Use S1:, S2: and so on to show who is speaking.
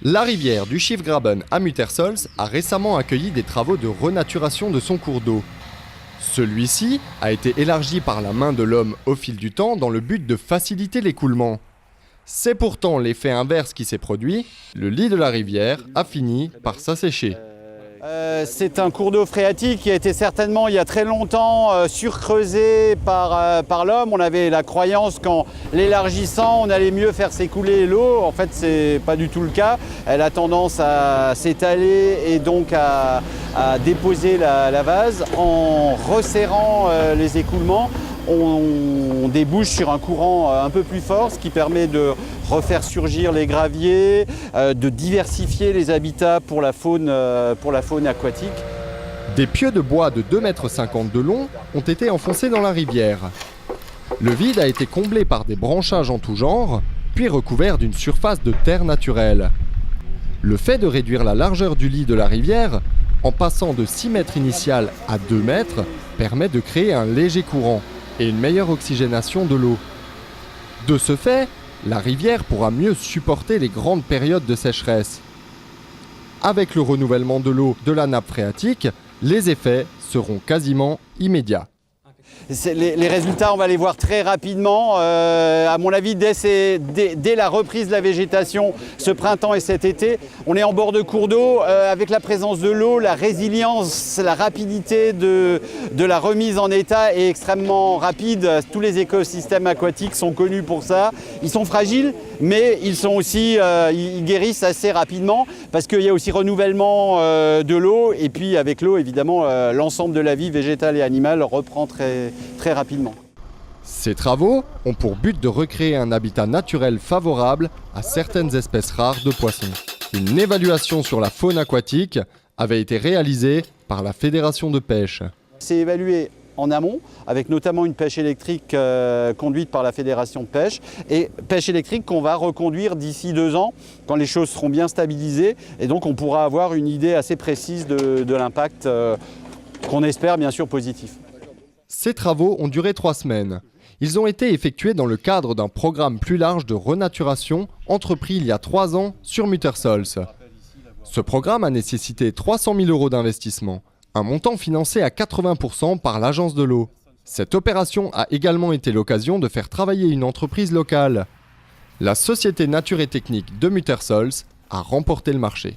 S1: La rivière du Schiefgraben à Muttersols a récemment accueilli des travaux de renaturation de son cours d'eau. Celui-ci a été élargi par la main de l'homme au fil du temps dans le but de faciliter l'écoulement. C'est pourtant l'effet inverse qui s'est produit, le lit de la rivière a fini par s'assécher.
S2: C'est un cours d'eau phréatique qui a été certainement il y a très longtemps surcreusé par l'homme. On avait la croyance qu'en l'élargissant, on allait mieux faire s'écouler l'eau. En fait, c'est pas du tout le cas. Elle a tendance à s'étaler et donc à déposer la vase. En resserrant les écoulements, on débouche sur un courant un peu plus fort, ce qui permet de refaire surgir les graviers, de diversifier les habitats pour la faune aquatique.
S1: Des pieux de bois de 2,50 m de long ont été enfoncés dans la rivière. Le vide a été comblé par des branchages en tout genre, puis recouvert d'une surface de terre naturelle. Le fait de réduire la largeur du lit de la rivière, en passant de 6 mètres initial à 2 mètres, permet de créer un léger courant et une meilleure oxygénation de l'eau. De ce fait, la rivière pourra mieux supporter les grandes périodes de sécheresse. Avec le renouvellement de l'eau de la nappe phréatique, les effets seront quasiment immédiats.
S2: Les résultats, on va les voir très rapidement. À mon avis, dès la reprise de la végétation, ce printemps et cet été, on est en bord de cours d'eau. Avec la présence de l'eau, la résilience, la rapidité de la remise en état est extrêmement rapide. Tous les écosystèmes aquatiques sont connus pour ça. Ils sont fragiles, mais ils sont aussi, ils guérissent assez rapidement parce qu'il y a aussi renouvellement de l'eau. Et puis avec l'eau, évidemment, l'ensemble de la vie végétale et animale reprend très rapidement.
S1: Ces travaux ont pour but de recréer un habitat naturel favorable à certaines espèces rares de poissons. Une évaluation sur la faune aquatique avait été réalisée par la Fédération de pêche.
S2: C'est évalué en amont, avec notamment une pêche électrique conduite par la Fédération de pêche, et pêche électrique qu'on va reconduire d'ici 2 ans, quand les choses seront bien stabilisées, et donc on pourra avoir une idée assez précise de l'impact qu'on espère bien sûr positif.
S1: Ces travaux ont duré 3 semaines. Ils ont été effectués dans le cadre d'un programme plus large de renaturation entrepris il y a 3 ans sur Muttersols. Ce programme a nécessité 300 000 € d'investissement, un montant financé à 80% par l'Agence de l'eau. Cette opération a également été l'occasion de faire travailler une entreprise locale. La société Nature et Technique de Muttersols a remporté le marché.